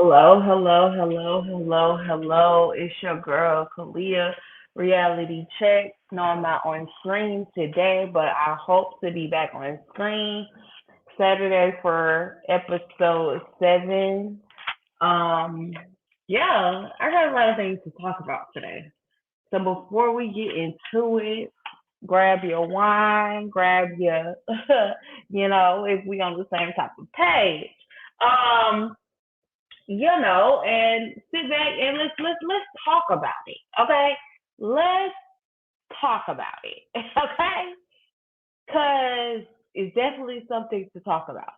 Hello, hello, hello, hello, hello. It's your girl, Kalia. Reality check. No, I'm not on screen today, but I hope to be back on screen Saturday for episode 7. Um, yeah, I got a lot of things to talk about today. So before we get into it, grab your wine, grab your, if we on the same type of page. Um, and sit back and let's talk about it. Okay, let's talk about it. Okay, because it's definitely something to talk about.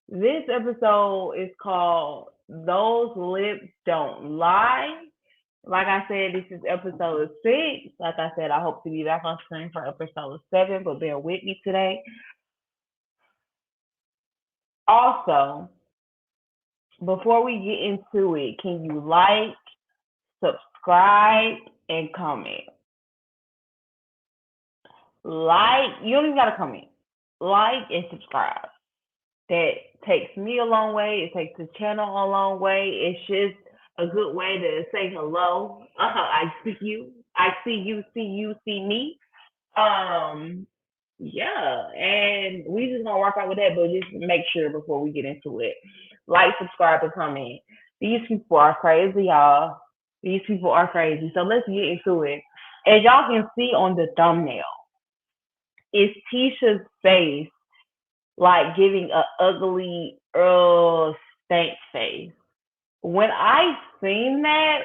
This episode is called "Those Lips Don't Lie." Like I said, this is episode 6. Like I said, I hope to be back on screen for episode 7, but bear with me today. Also, before we get into it, can you subscribe, and comment? You don't even gotta comment. Like and subscribe. That takes me a long way. It takes the channel a long way. It's just a good way to say hello. I see you. I see you. See you. See me. Um, yeah, and we just gonna work out with that, but just make sure before we get into it, like, subscribe, and comment. These people are crazy, y'all. These people are crazy. So let's get into it. As y'all can see on the thumbnail, it's Tisha's face, like giving a ugly stank face. When I seen that,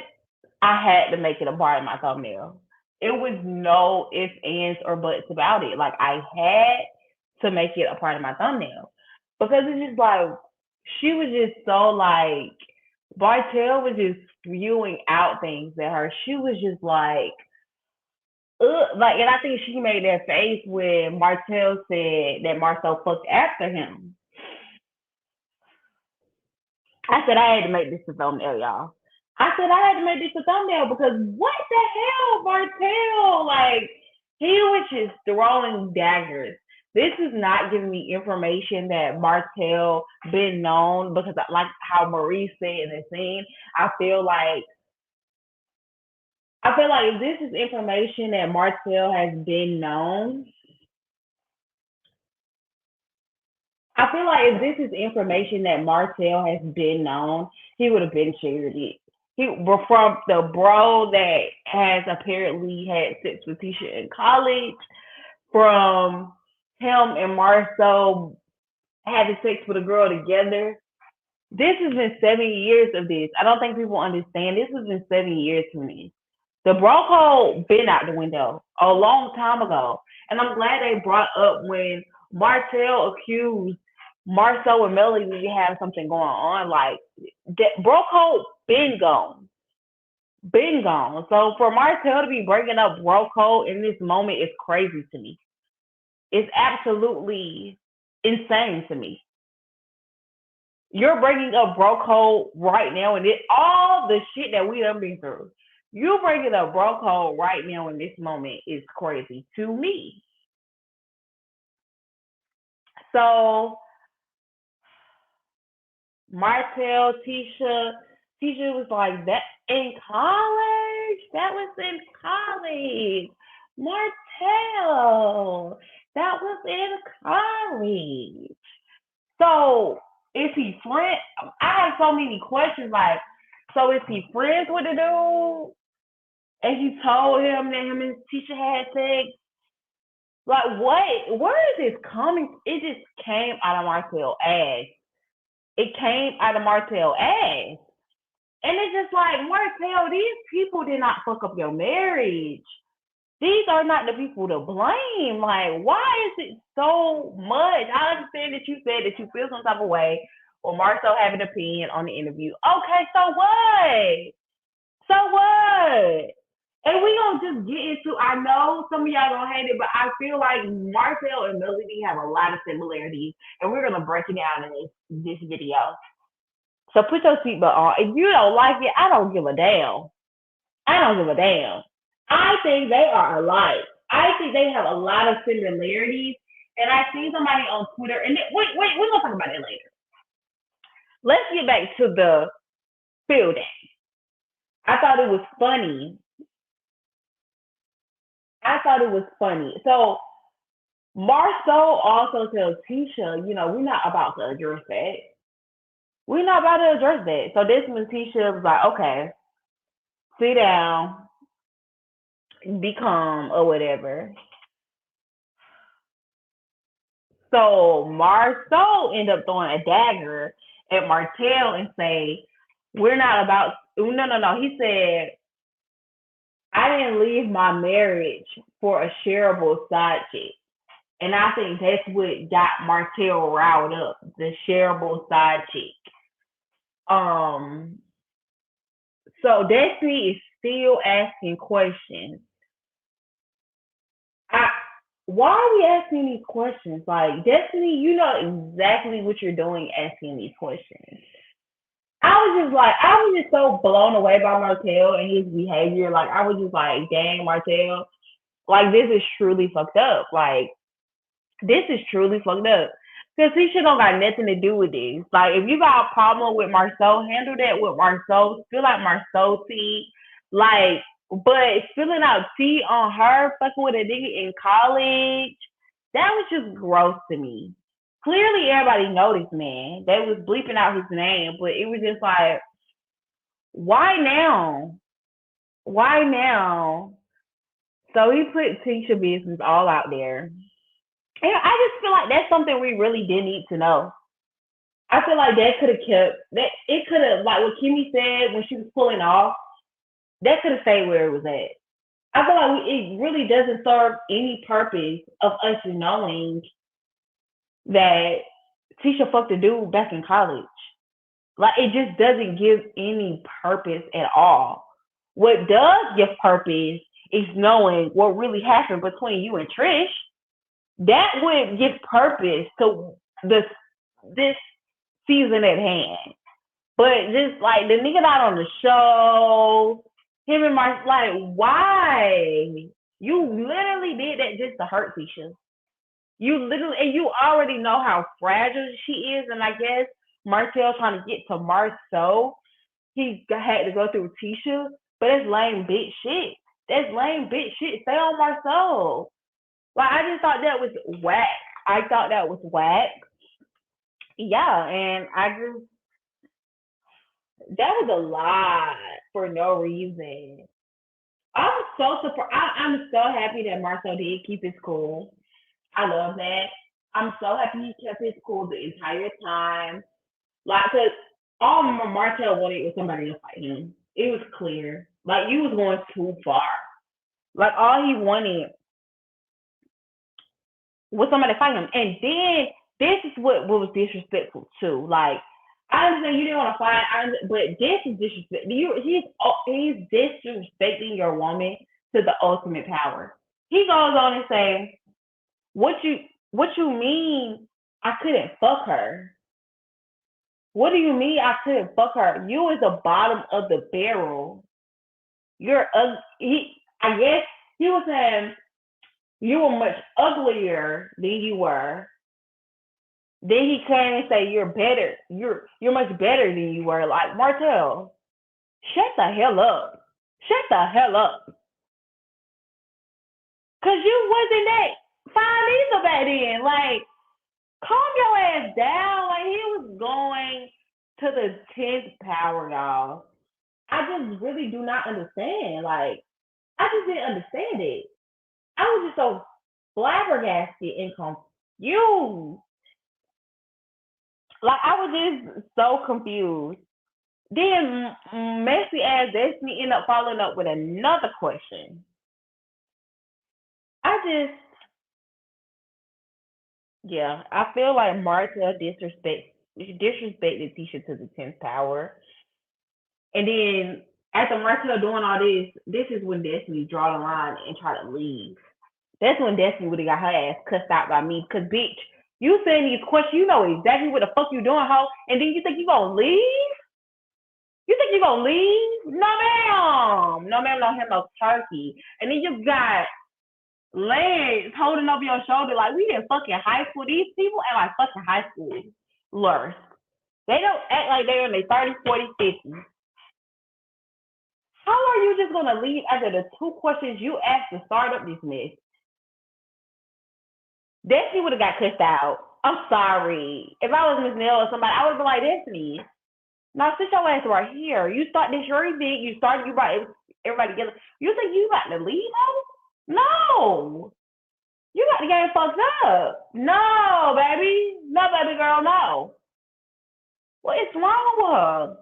I had to make it a part of my thumbnail. It was no ifs, ands, or buts about it. Like, I had to make it a part of my thumbnail because it's just like she was just so like Bartell was just spewing out things at her. She was just like, like, and I think she made that face when Martell said that Marcel fucked after him. I said I had to make this a thumbnail, y'all. I said I had to make this a thumbnail because what the hell, Martell? Like, he was just throwing daggers. This is not giving me information that Martell been known because, like how Marie said in the scene, I feel like if this is information that Martell has been known, I feel like if this is information that Martell has been known, he would have been shared it. From the bro that has apparently had sex with Tisha in college, from him and Marcel having sex with a girl together. This has been 7 years of this. I don't think people understand. This has been 7 years for me. The bro code been out the window a long time ago. And I'm glad they brought up when Martell accused Marcel and Melody have something going on. Like, that bro code been gone. Been gone. So for Martell to be breaking up bro code in this moment is crazy to me. It's absolutely insane to me. You're breaking up bro code right now, and all the shit that we done been through. You breaking up bro code right now in this moment is crazy to me. So Martell, Tisha was like, that in college. That was in college. Martell, that was in college. So is he friend? I have so many questions. Like, so is he friends with the dude? And he told him that him and Tisha had sex. Like, what? Where is this coming? It just came out of Martell ass. It came out of Martell ass. And it's just like, Martell, these people did not fuck up your marriage. These are not the people to blame. Like, why is it so much? I understand that you said that you feel some type of way or Marcel have an opinion on the interview. Okay, so what? So what? And we gonna just get into. I know some of y'all gonna hate it, but I feel like Marcel and Melody have a lot of similarities, and we're gonna break it down in this video. So put your seatbelt on. If you don't like it, I don't give a damn. I don't give a damn. I think they are alike. I think they have a lot of similarities. And I see somebody on Twitter, and wait, we're gonna talk about it later. Let's get back to feel that. I thought it was funny. I thought it was funny. So Marcel also tells Tisha, we're not about to address that. We're not about to address that. So this when Tisha was like, okay, sit down, be calm or whatever. So Marceau ended up throwing a dagger at Martell and say, we're not about, no. He said, I didn't leave my marriage for a shareable side chick. And I think that's what got Martell riled up, the shareable side chick. Um, so Destiny is still asking questions. I Why are we asking these questions? Like, Destiny, you know exactly what you're doing asking these questions. I was just so blown away by Martell and his behavior. Like, I was just like, dang, Martell, like, this is truly fucked up. Like, this is truly fucked up. Because he should don't got nothing to do with this. Like, if you got a problem with Marceau, handle that with Marceau. Feel like Marceau tea. Like, but spilling out tea on her fucking with a nigga in college, that was just gross to me. Clearly, everybody noticed, man. They was bleeping out his name, but it was just like, why now? Why now? So he put Tisha business all out there. And I just feel like that's something we really did need to know. I feel like that could have kept that. It could have, like what Kimmy said when she was pulling off, that could have stayed where it was at. I feel like it really doesn't serve any purpose of us knowing that Tisha fucked a dude back in college. Like, it just doesn't give any purpose at all. What does give purpose is knowing what really happened between you and Trish. That would give purpose to this season at hand. But just like the nigga not on the show, him and Mark, like, why? You literally did that just to hurt Tisha. You literally, and you already know how fragile she is, and I guess Martell trying to get to Marceau, he had to go through Tisha, but that's lame bitch shit. That's lame bitch shit. Stay on Marceau. Like, I just thought that was whack. I thought that was whack. Yeah, and that was a lot for no reason. I was so surprised. I'm so happy that Marcel did keep his cool. I love that. I'm so happy he kept his cool the entire time. Like, cause all Martel wanted was somebody to fight him. It was clear. Like, you was going too far. Like, all he wanted was somebody to fight him. And then this is what was disrespectful too. Like, I understand you didn't want to fight, but this is disrespect. He's disrespecting your woman to the ultimate power. He goes on and say, "What you mean? I couldn't fuck her? What do you mean I couldn't fuck her? You is the bottom of the barrel. You're I guess he was saying you were much uglier than you were. Then he came and say you're better. You're much better than you were. Like, Martell, shut the hell up. Shut the hell up. Cause you wasn't that fine either back then. Like, calm your ass down. Like, he was going to the 10th power, y'all. I just really do not understand. Like, I just didn't understand it. I was just so flabbergasted and confused. Like, I was just so confused. Then messy ass Destiny ended up following up with another question. I just, yeah, I feel like Martha disrespected Tisha to the 10th power. And then after Martha doing all this is when Destiny draw the line and try to leave. That's when Destiny would have got her ass cussed out by me. Cause bitch, you saying these questions, you know exactly what the fuck you doing, ho, and then you think you gonna leave? You think you gonna leave? No ma'am. No ma'am, don't have no turkey. And then you got legs holding over your shoulder like we in fucking high school. These people act like fucking high schoolers. They don't act like they're in their 30s, 40s, 50s. How are you just gonna leave after the two questions you asked to start up this mess? Destiny would have got cussed out. I'm sorry. If I was Miss Nell or somebody, I would have been like, Destiny, now sit your ass right here. You start this very big. You started, you brought everybody together. You think you about to leave us? No. You got the game fucked up. No, baby. No, baby girl, no. What is wrong with her?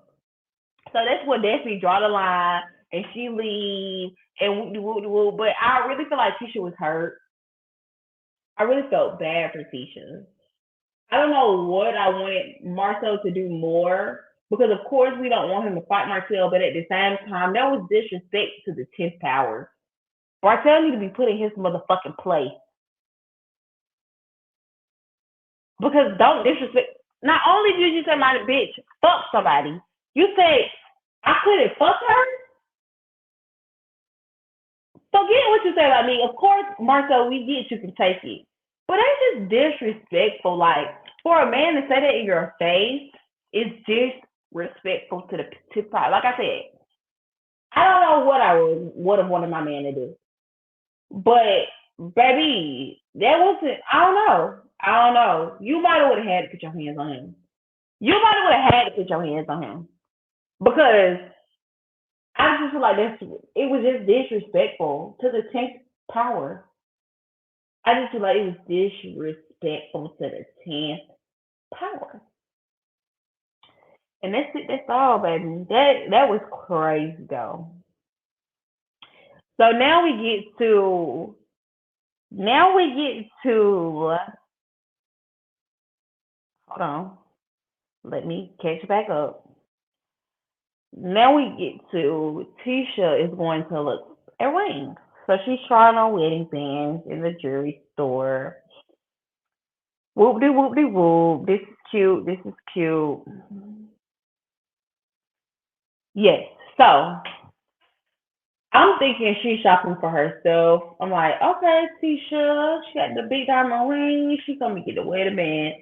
So that's what Destiny draw the line and she leave and whoop de whoop de whoop. But I really feel like Tisha was hurt. I really felt bad for Tisha. I don't know what I wanted Marcel to do more because of course we don't want him to fight Marcel, but at the same time that was disrespect to the 10th power. Marcel need to be put in his motherfucking place. Because don't disrespect. Not only did you say my bitch fuck somebody, you say I couldn't fuck her. Forget what you say about me. Of course, Marcel, we get you can take it, but that's just disrespectful. Like for a man to say that in your face is disrespectful to the tip part. Like I said, I don't know what I would have wanted my man to do, but baby, that wasn't. I don't know. I don't know. You might have would have had to put your hands on him. You might have would have had to put your hands on him because I just feel like this. It was just disrespectful to the 10th power. I just feel like it was disrespectful to the 10th power. And that's it. That's all, baby. That was crazy, though. So now we get to hold on. Let me catch back up. Now we get to Tisha is going to look at rings. So she's trying on wedding bands in the jewelry store. Whoop de whoop de whoop. This is cute. This is cute. Yes. So I'm thinking she's shopping for herself. I'm like, okay, Tisha, she got the big diamond ring. She gonna get the wedding band.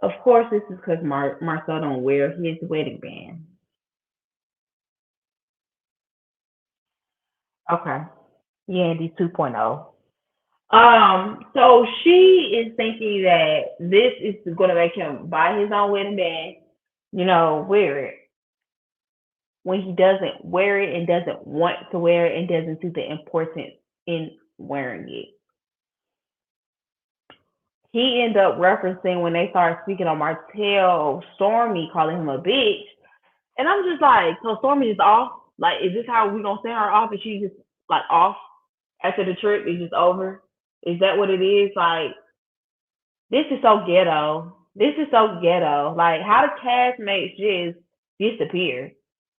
Of course, this is because Marcel don't wear his wedding band. Okay, Yandy 2.0. So she is thinking that this is gonna make him buy his own wedding band. Wear it when he doesn't wear it and doesn't want to wear it and doesn't see the importance in wearing it. He ended up referencing when they started speaking on Martell, Stormy calling him a bitch. And I'm just like, so Stormy is off? Like, is this how we gonna send her off? And she just like off after the trip is just over? Is that what it is? Like, this is so ghetto. This is so ghetto. Like, how the castmates just disappear?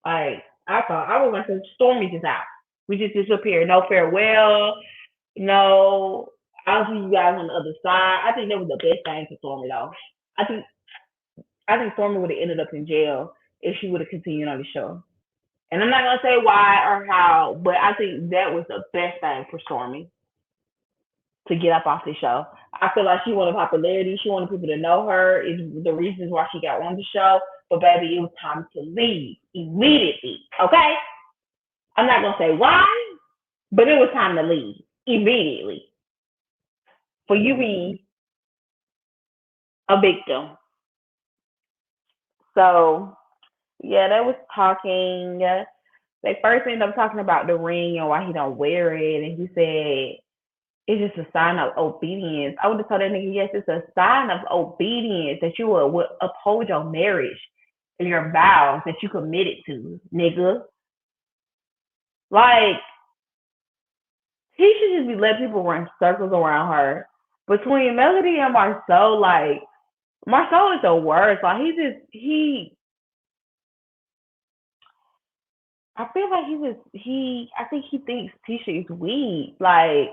Like, I thought I was like, Stormy just out. We just disappear. No farewell. No, I'll see you guys on the other side. I think that was the best thing for Stormy though. I think I think Stormy would have ended up in jail if she would have continued on the show. And I'm not gonna say why or how, but I think that was the best thing for Stormy to get up off the show. I feel like she wanted popularity. She wanted people to know her. Is the reasons why she got on the show. But baby, it was time to leave immediately. Okay, I'm not gonna say why, but it was time to leave immediately for you be a victim. So yeah, they was talking. They first ended up talking about the ring and why he don't wear it, and he said it's just a sign of obedience. I would have told that nigga, yes, it's a sign of obedience that you will uphold your marriage and your vows that you committed to, nigga. Like he should just be letting people run circles around her. Between Melody and Marcel, like Marcel is the worst. Like I feel like I think he thinks Tisha is weak. Like,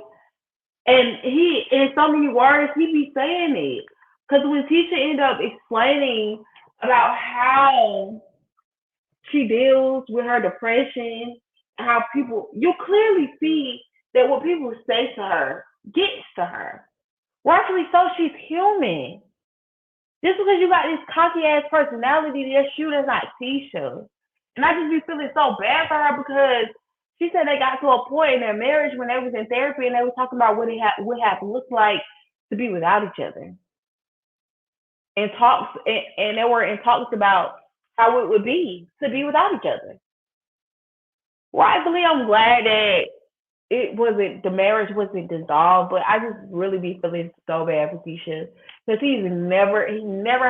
and he, in so many words, he be saying it. Because when Tisha ended up explaining about how she deals with her depression, and how you clearly see that what people say to her gets to her. Rightfully so, she's human. Just because you got this cocky ass personality, that's you, that's not Tisha. And I just be feeling so bad for her because she said they got to a point in their marriage when they was in therapy and they was talking about what have looked like to be without each other. And talks and they were in talks about how it would be to be without each other. Rightfully, I'm glad that it wasn't the marriage wasn't dissolved, but I just really be feeling so bad for Keisha because he never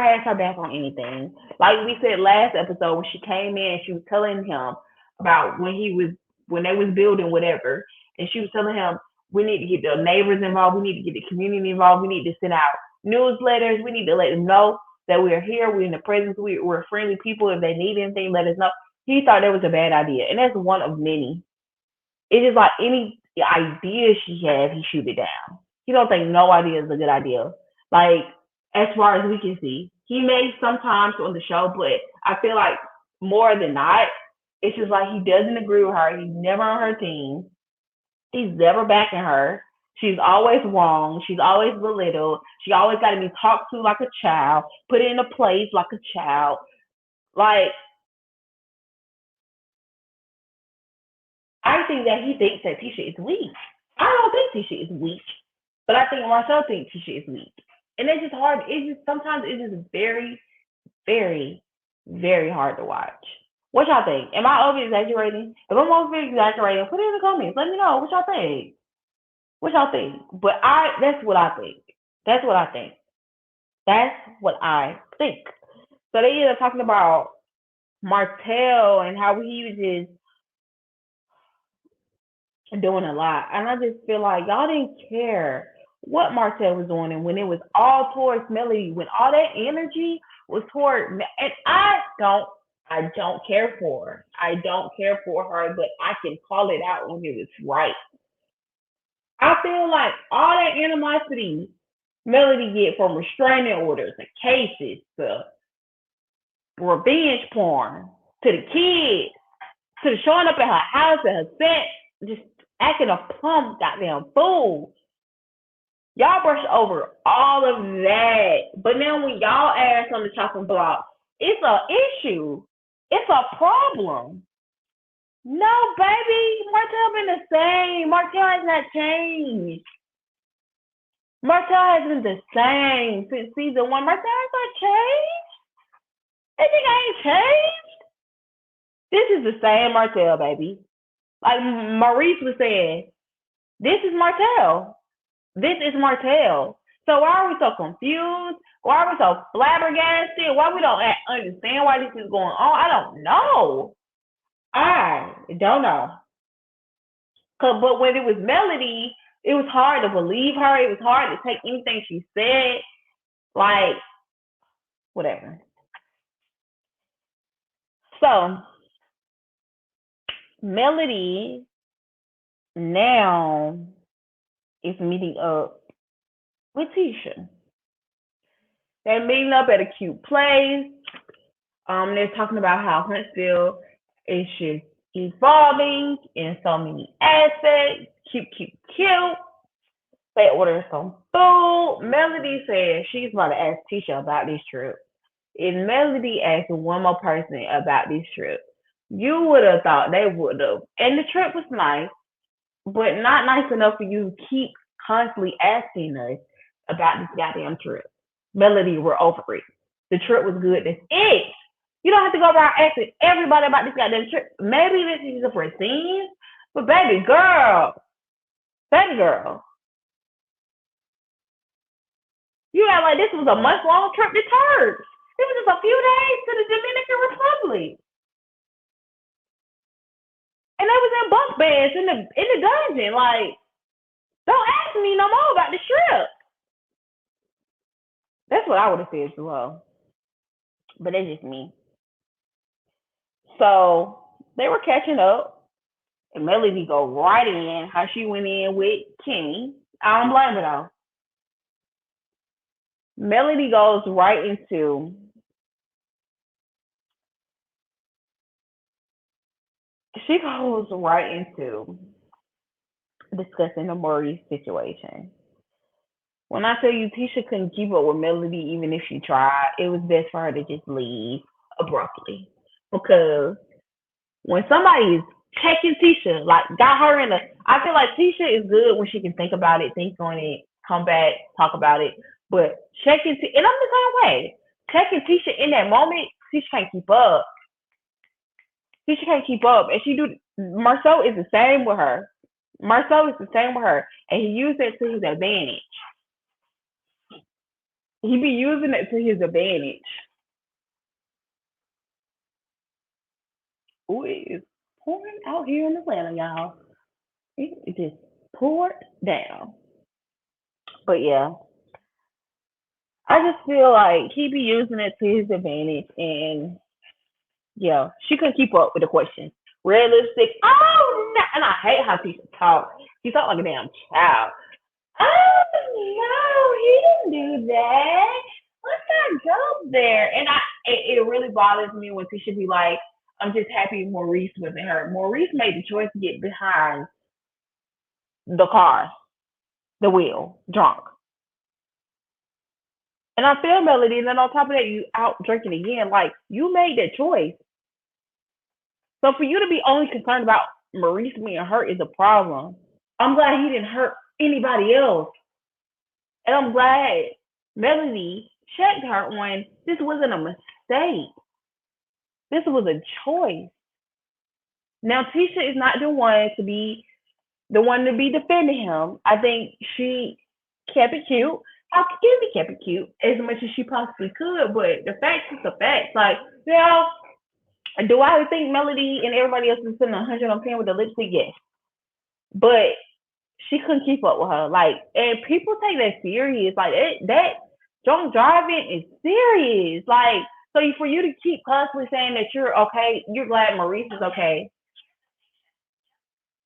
has her back on anything. Like we said last episode when she came in, she was telling him about when they was building whatever, and she was telling him we need to get the neighbors involved, we need to get the community involved, we need to send out newsletters, we need to let them know that we are here, we're in the presence, we're friendly people. If they need anything, let us know. He thought that was a bad idea, and that's one of many. It is like any idea she has, he shoot it down. He don't think no idea is a good idea. Like as far as we can see, he may sometimes on the show, but I feel like more than not, it's just like he doesn't agree with her. He's never on her team. He's never backing her. She's always wrong. She's always belittled. She always got to be talked to like a child, put in a place like a child. Like I think that he thinks that Tisha is weak. I don't think Tisha is weak, but I think Marcel thinks Tisha is weak, and it's just hard. It's just sometimes it's just very, very, very hard to watch. What y'all think? Am I over exaggerating? If I'm over exaggerating, put it in the comments. Let me know what y'all think. What y'all think? But that's what I think. That's what I think. That's what I think. So they ended up talking about Martell and how he was just doing a lot. And I just feel like y'all didn't care what Martell was doing. And when it was all towards Melody, when all that energy was toward, and I don't care for her. I don't care for her, but I can call it out when it was right. I feel like all that animosity Melody get from restraining orders and cases to revenge porn to the kids to the showing up at her house at her set, just acting a plumb goddamn fool. Y'all brush over all of that. But now when y'all ass on the chopping block, it's a issue. It's a problem. No, baby. Martell been the same. Martell has not changed. Martell has been the same since season one. Martell has not changed. They think I ain't changed. This is the same Martell, baby. Like Maurice was saying, this is Martell. This is Martell. So why are we so confused? Why are we so flabbergasted? Why we don't understand why this is going on? I don't know. I don't know. But when it was Melody, it was hard to believe her. It was hard to take anything she said. Like, whatever. So, Melody now is meeting up with Tisha. They're meeting up at a cute place. They're talking about how Huntsville is just evolving in so many aspects. Cute, cute, cute. They order some food. Melody says she's about to ask Tisha about this trip. If Melody asked one more person about this trip, you would have thought they would have. And the trip was nice, but not nice enough for you to keep constantly asking us about this goddamn trip. Melody, we're over it. The trip was good. That's it. You don't have to go around asking everybody about this goddamn trip. Maybe this is a for scenes, but baby girl, you act like this was a month long trip to Turks. It was just a few days to the Dominican Republic. And they was in bunk beds in the dungeon. Like, don't ask me no more about the trip. That's what I would have said as well. But that's just me. So they were catching up, and Melody go right in how she went in with Kenny. I don't blame her though. Melody goes right into she goes right into discussing the Maurice situation. When I tell you Tisha couldn't keep up with Melody even if she tried, it was best for her to just leave abruptly because when somebody is checking Tisha, like got her in a, I feel like Tisha is good when she can think about it, think on it, come back, talk about it. But checking, and I'm the same way. Checking Tisha in that moment, Tisha can't keep up. Tisha can't keep up, and she do. Marcel is the same with her. Marcel is the same with her, and he used it to his advantage. He be using it to his advantage. Ooh, it is pouring out here in Atlanta, y'all. It just poured down. But yeah, I just feel like he be using it to his advantage, and yeah, she couldn't keep up with the question. Realistic. Oh no, and I hate how people talk. She talk like a damn child. Oh no, he didn't do that. Let's not go there. And it really bothers me when she should be like, I'm just happy Maurice wasn't hurt. Maurice made the choice to get behind the car, the wheel, drunk. And I feel Melody, and then on top of that, you out drinking again. Like you made that choice. So for you to be only concerned about Maurice being hurt is a problem. I'm glad he didn't hurt anybody else. And I'm glad Melody checked her on this wasn't a mistake. This was a choice. Now Tisha is not the one to be defending him. I think she kept it cute. How can she kept it cute as much as she possibly could? But the facts is the facts. Like, yeah, do I think Melody and everybody else is sitting 100 on 10 with the lipstick? Yes. But she couldn't keep up with her. Like, and people take that serious. Like, that drunk driving is serious. Like, so for you to keep constantly saying that you're okay, you're glad Maurice is okay.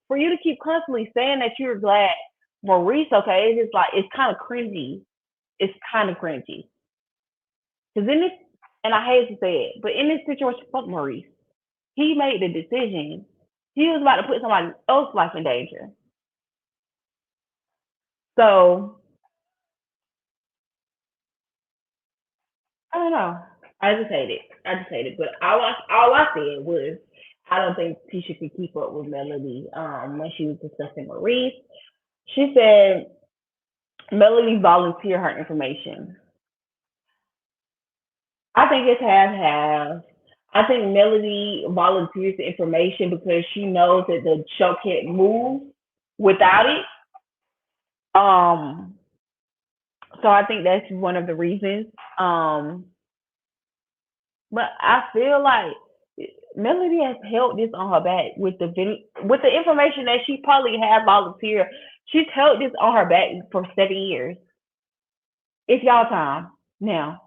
For you to keep constantly saying that you're glad Maurice okay, it's just like, it's kind of cringy. It's kind of cringy. Because in this, and I hate to say it, but in this situation, fuck Maurice. He made the decision. He was about to put somebody else's life in danger. So I don't know. I just hate it. But all I said was I don't think Tisha could keep up with Melody when she was discussing Maurice. She said Melody volunteered her information. I think it's half half. I think Melody volunteers the information because she knows that the show can't move without it. Um, so I think that's one of the reasons. Um, but I feel like Melody has held this on her back with the information that she probably had volunteered. She's held this on her back for 7 years. It's y'all time now.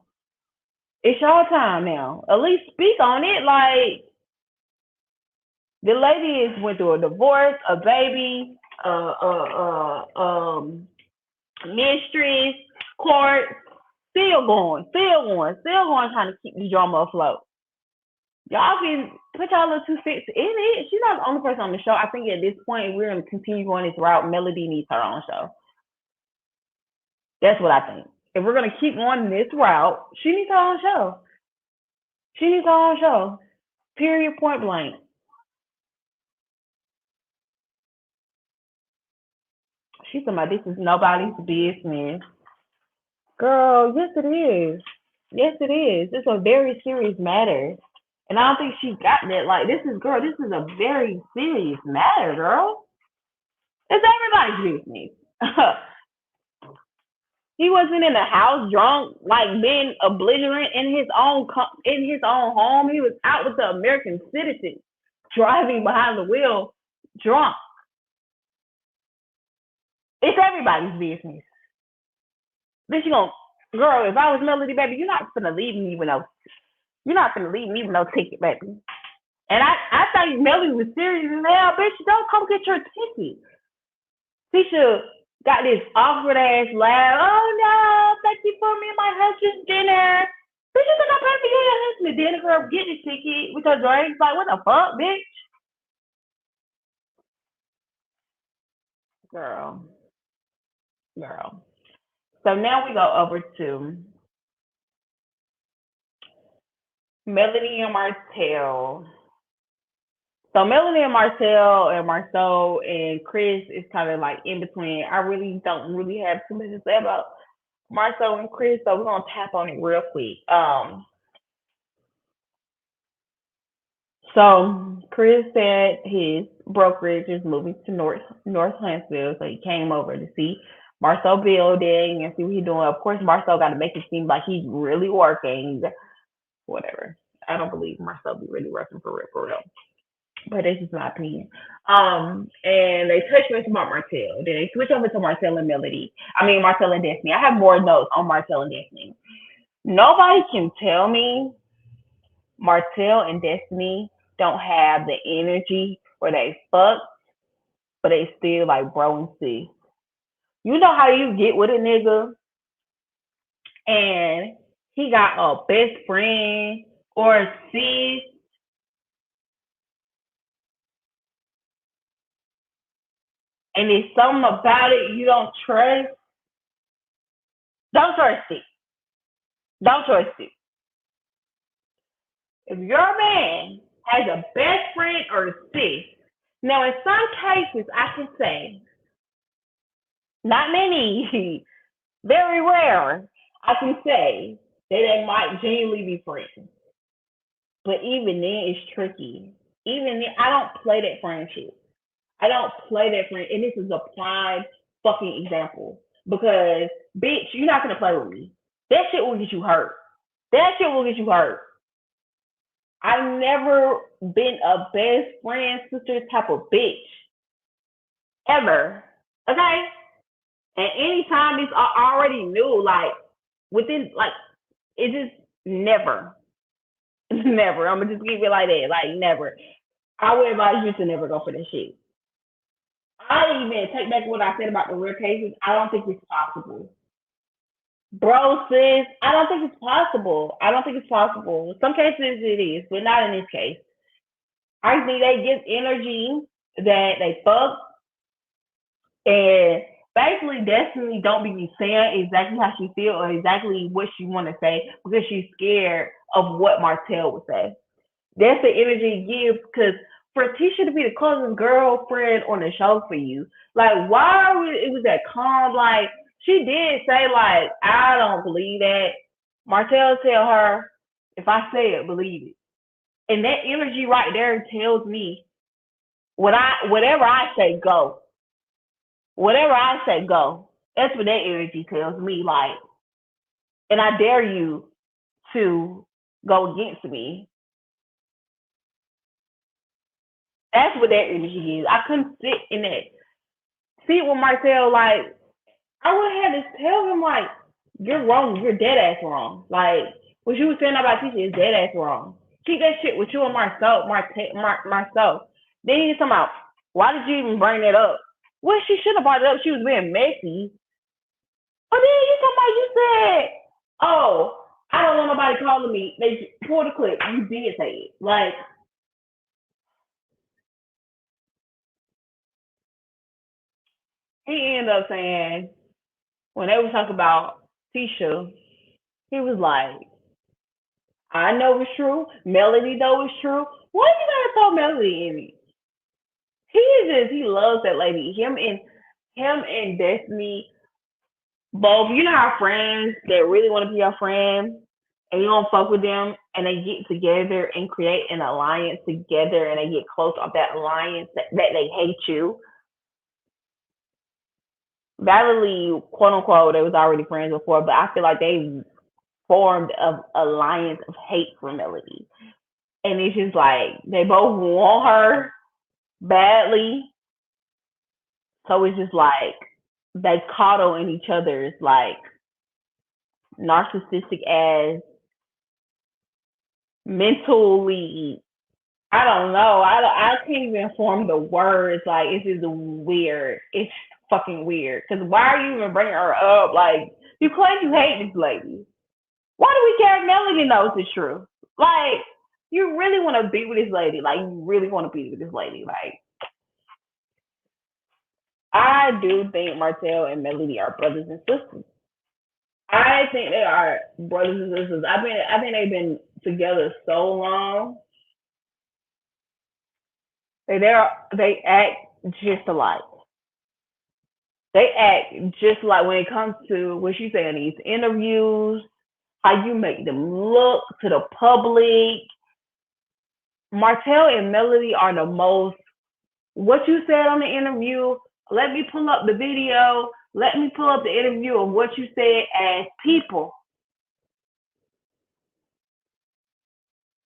It's y'all time now. At least speak on it. Like the lady is went through a divorce, a baby, mistress, court, still going, trying to keep the drama afloat. Y'all can put y'all little 2 cents in it. She's not the only person on the show. I think at this point we're gonna continue going this route. Melody needs her own show. That's what I think. If we're gonna keep going this route, she needs her own show. She needs her own show. Period. Point blank. She's talking about this is nobody's business. Girl, yes it is. Yes it is. It's a very serious matter. And I don't think she got that. Like this is a very serious matter, girl. It's everybody's business. He wasn't in the house drunk, like being a belligerent in his own home. He was out with the American citizen, driving behind the wheel, drunk. It's everybody's business. Then she gonna, girl, if I was Melody, baby, you're not gonna leave me with no ticket, baby. And I think Melody was serious as hell, bitch. Don't come get your ticket. Tisha got this awkward ass laugh. Oh no, thank you for me and my husband's dinner. Bitch, you think I'm paying for you and your husband's dinner, girl? Get this ticket with your drinks. Like, what the fuck, bitch? Girl, girl. So now we go over to Melanie and Martell. So Melanie and Martell and Marceau and Chris is kind of like in between. I really don't really have too much to say about Marceau and Chris, so we're gonna tap on it real quick. So Chris said his brokerage is moving to North Huntsville, so he came over to see Marcel building and see what he's doing. Of course, Marcel got to make it seem like he's really working. Whatever. I don't believe Marcel be really working for real, for real. But that's just my opinion. And they touch base about Martell. Then they switch over to Martell and Melody. I mean Martell and Destiny. I have more notes on Martell and Destiny. Nobody can tell me Martell and Destiny don't have the energy where they fuck, but they still like bro and sis. You know how you get with a nigga and he got a best friend or a sis, and there's something about it you don't trust. Don't trust it. Don't trust it. If your man has a best friend or a sis, now in some cases I can say, not many, very rare, I can say that they might genuinely be friends. But even then, it's tricky. Even then, I don't play that friendship. I don't play that friend. And this is a prime fucking example. Because, bitch, you're not going to play with me. That shit will get you hurt. That shit will get you hurt. I've never been a best friend, sister type of bitch. Ever. Okay? And anytime it's I already knew, like, within, like, it just never. Never. I'm gonna just keep it like that. Like never. I would advise you to never go for this shit. I even take back what I said about the rare cases. I don't think it's possible. Bro, sis, I don't think it's possible. I don't think it's possible. In some cases it is, but not in this case. I think they give energy that they fuck and basically Destiny don't be saying exactly how she feel or exactly what she want to say because she's scared of what Martell would say. That's the energy you give because for Tisha to be the cousin girlfriend on the show for you, like why was it was that calm? Like she did say like I don't believe that. Martell tell her if I say it, believe it, and that energy right there tells me whatever I say go, whatever I say go. That's what that energy tells me. Like, and I dare you to go against me. That's what that energy is. I couldn't sit in that seat with Marcel. Like, I would have had to tell him, like, you're wrong. You're dead ass wrong. Like, what you was saying about teacher is dead ass wrong. Keep that shit with you and Marcel. Then you talking about, why did you even bring that up? Well, she should have brought it up. She was being messy. But then you talking about, you said, oh, I don't want nobody calling me. They pulled the clip. You did say it. Like, he ended up saying, when they were talking about Tisha, he was like, I know it's true. Melody know it's true. Why you gotta throw Melody in it? He is just he loves that lady. Him and Destiny both. You know how friends that really want to be your friend and you don't fuck with them and they get together and create an alliance together and they get close off that alliance that they hate you. Validly, quote unquote, they was already friends before, but I feel like they formed an alliance of hate for Melody. And it's just like they both want her badly. So it's just like they coddle in each other's like narcissistic ass mentally. I don't know. I can't even form the words. Like it's just weird. It's fucking weird. Because why are you even bringing her up? Like you claim you hate this lady. Why do we care if Melody knows it's true? Like you really want to be with this lady. Like you really want to be with this lady. Like I do think Martell and Melody are brothers and sisters. I think they are brothers and sisters. I think they've been together so long. They act just alike. They act just like when it comes to what you say in these interviews, how you make them look to the public. Martell and Melody are the most. What you said on the interview. Let me pull up the video. Let me pull up the interview of what you said as people.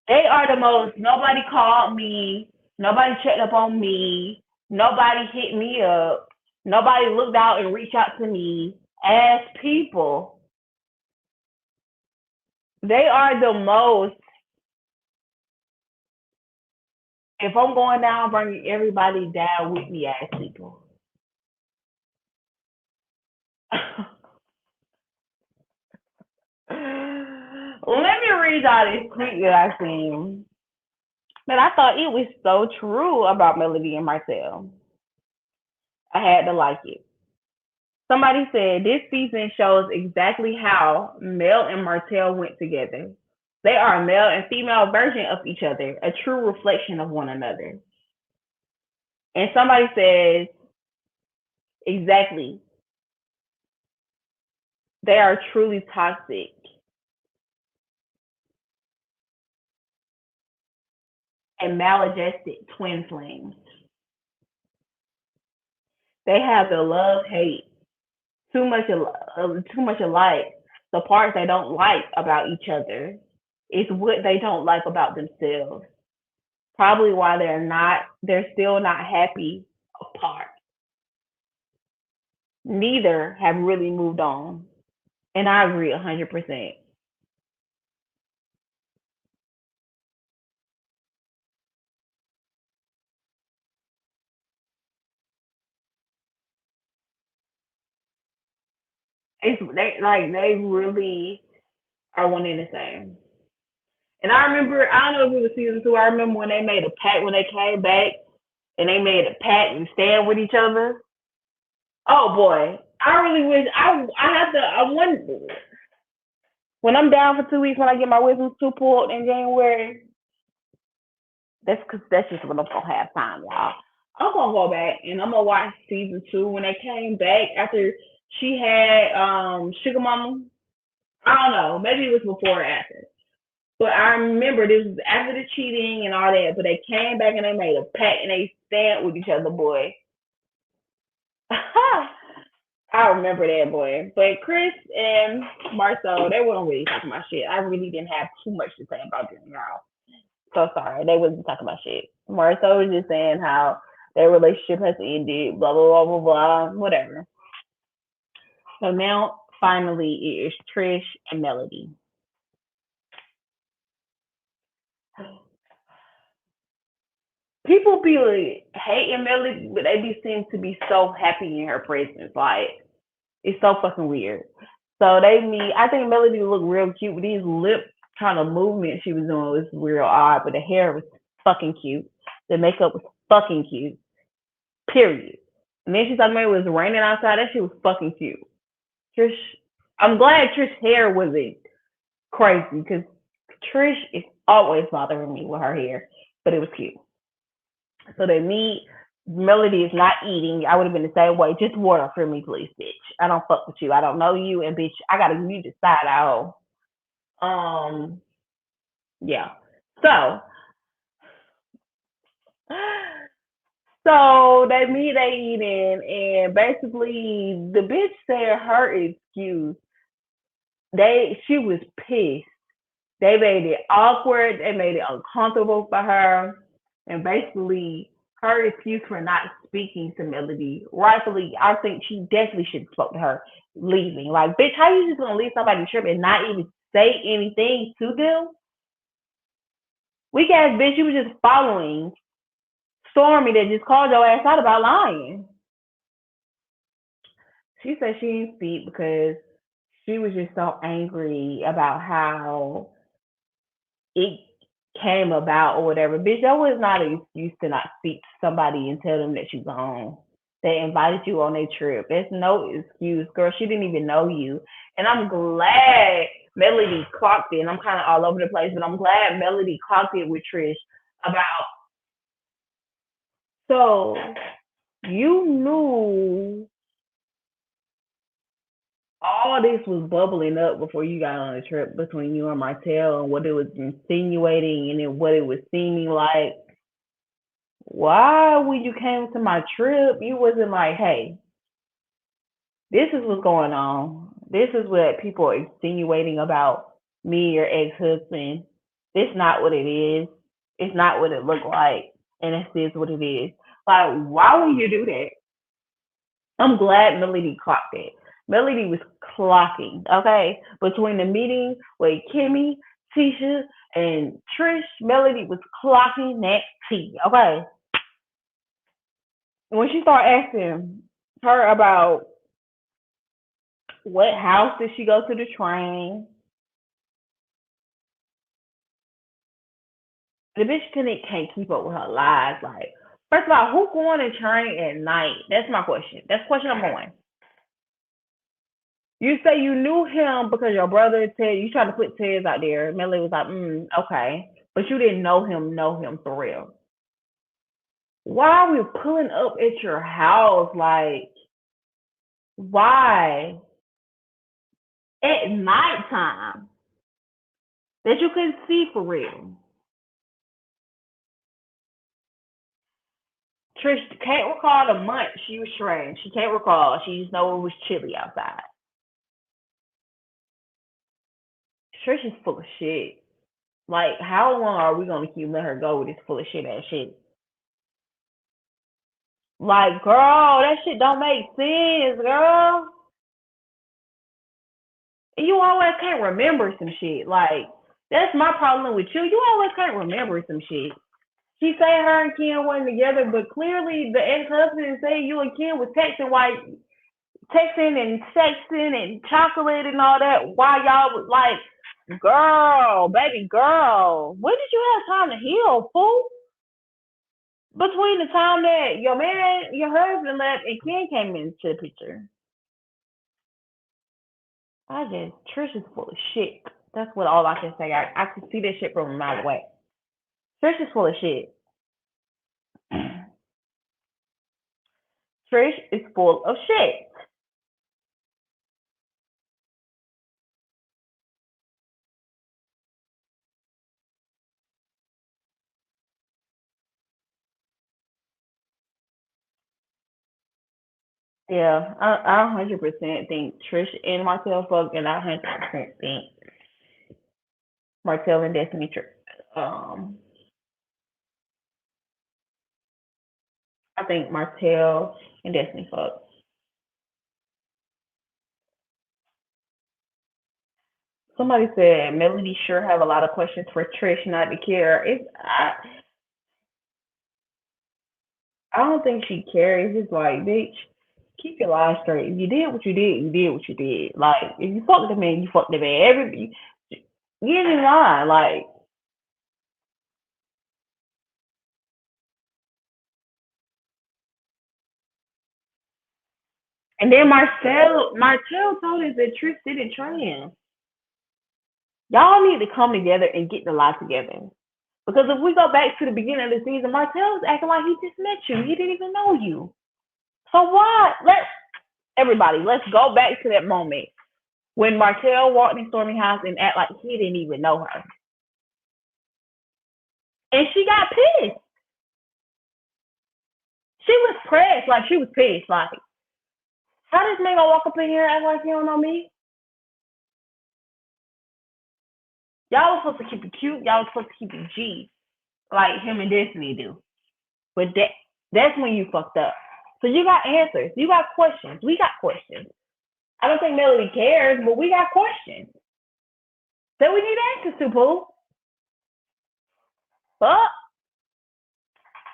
They are the most. Nobody called me. Nobody checked up on me. Nobody hit me up. Nobody looked out and reached out to me as people. They are the most. If I'm going down, I'm bringing everybody down with me as people. Let me read y'all this tweet that I seen. Man, I thought it was so true about Melody and Marcel. I had to like it. Somebody said this season shows exactly how Mel and Martell went together. They are a male and female version of each other, a true reflection of one another. And somebody says, exactly, they are truly toxic and maladjusted twin flames. They have the love hate, too much alike. The parts they don't like about each other is what they don't like about themselves. Probably why they're still not happy apart. Neither have really moved on. And I agree 100%. They really are one and the same. And I remember, I don't know if it was season two. I remember when they made a pact when they came back and they made a pact and stand with each other. Oh boy, I really wish I have to. I wonder when I'm down for 2 weeks when I get my wisdom tooth pulled in January. That's because that's just when I'm gonna have time, y'all. I'm gonna go back and I'm gonna watch season two when they came back after she had Sugar Mama. I don't know, maybe it was before or after. But I remember this was after the cheating and all that. But they came back and they made a pact and they stand with each other, boy. I remember that, boy. But Chris and Marcel, they weren't really talking about shit. I really didn't have too much to say about them, y'all. So sorry, they wasn't talking about shit. Marcel was just saying how their relationship has ended, blah blah blah blah blah, whatever. So now, finally, it is Trish and Melody. People be like, hating Melody, but they be seem to be so happy in her presence. Like it's so fucking weird. So they meet. I think Melody looked real cute with these lip kind of movements she was doing was real odd, but the hair was fucking cute. The makeup was fucking cute. Period. And then she's talking about it was raining outside. That shit was fucking cute. Trish, I'm glad Trish's hair wasn't crazy because Trish is always bothering me with her hair, but it was cute. So they meet. Melody is not eating. I would have been the same way. Just water for me, please, bitch. I don't fuck with you. I don't know you, and bitch, I gotta you decide out. Yeah. So, so they meet, they eating, and basically the bitch said her excuse. She was pissed. They made it awkward. They made it uncomfortable for her, and basically her excuse for not speaking to Melody, rightfully, I think she definitely should have spoke to her leaving. Like, bitch, how you just gonna leave somebody trip and not even say anything to them? Weak ass bitch, you was just following Stormy that just called your ass out about lying. She said she didn't speak because she was just so angry about how it came about or whatever. Bitch, that was not an excuse to not speak to somebody and tell them that you're gone. They invited you on a trip. There's no excuse, girl. She didn't even know you. And I'm glad Melody clocked it. And I'm kind of all over the place, but I'm glad Melody clocked it with Trish about So you knew all this was bubbling up before you got on the trip between you and Martell and what it was insinuating and then what it was seeming like. Why, when you came to my trip, you wasn't like, hey, this is what's going on. This is what people are insinuating about me, your ex-husband. It's not what it is. It's not what it looked like. And it is what it is. Like, why would you do that? I'm glad Melody clocked it. Melody was clocking, okay? Between the meeting with Kimmy, Tisha, and Trish, Melody was clocking that tea, okay? When she started asking her about what house did she go to the train, the bitch can't keep up with her lies. Like, first of all, who going to train at night? That's my question. That's the question I'm going. You say you knew him because your brother Ted. You tried to put Ted's out there. Melly was like, okay, but you didn't know him for real. Why are we pulling up at your house? Like, why at nighttime that you couldn't see for real? Trish can't recall the month she was trained. She can't recall. She just know it was chilly outside. Trish is full of shit. Like, how long are we gonna keep letting her go with this full of shit ass shit? Like, girl, that shit don't make sense, girl. And you always can't remember some shit. Like, that's my problem with you. You always can't remember some shit. She say her and Ken wasn't together, but clearly the ex-husband say you and Ken was texting and sexting and chocolate and all that while y'all was like, girl, baby girl, when did you have time to heal, fool? Between the time that your husband left and Ken came into the picture. Trish is full of shit. That's what all I can say. I can see this shit from a mile away. Trish is full of shit. Trish is full of shit. Yeah, I 100% think Trish and Martell fuck, and I 100% think Martell and Destiny um I think Martell and Destiny fuck. Somebody said Melody sure have a lot of questions for Trish not to care. I don't think she cares. It's like, bitch, keep your lies straight. If you did what you did, you did what you did. Like, if you fucked the man, you fucked the man. Get in line. Like, and then Martell told us that Trish didn't train. Y'all need to come together and get the lie together. Because if we go back to the beginning of the season, Martell's acting like he just met you. He didn't even know you. So why? Let's go back to that moment when Martell walked in Stormy house and act like he didn't even know her. And she got pissed. She was pressed. Like, she was pissed. Like, how this man gonna walk up in here and act like he don't know me? Y'all was supposed to keep it cute. Y'all was supposed to keep it G, like him and Destiny do. But that's when you fucked up. So you got answers. You got questions. We got questions. I don't think Melody cares, but we got questions that we need answers to, Pooh. But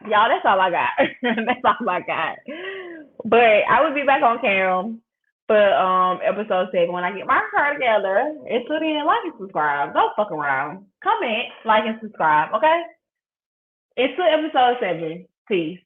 y'all, that's all I got. That's all I got. But I will be back on cam for episode 7 when I get my car together. Until then, like and subscribe. Don't fuck around. Comment, like, and subscribe, okay? Until episode 7. Peace.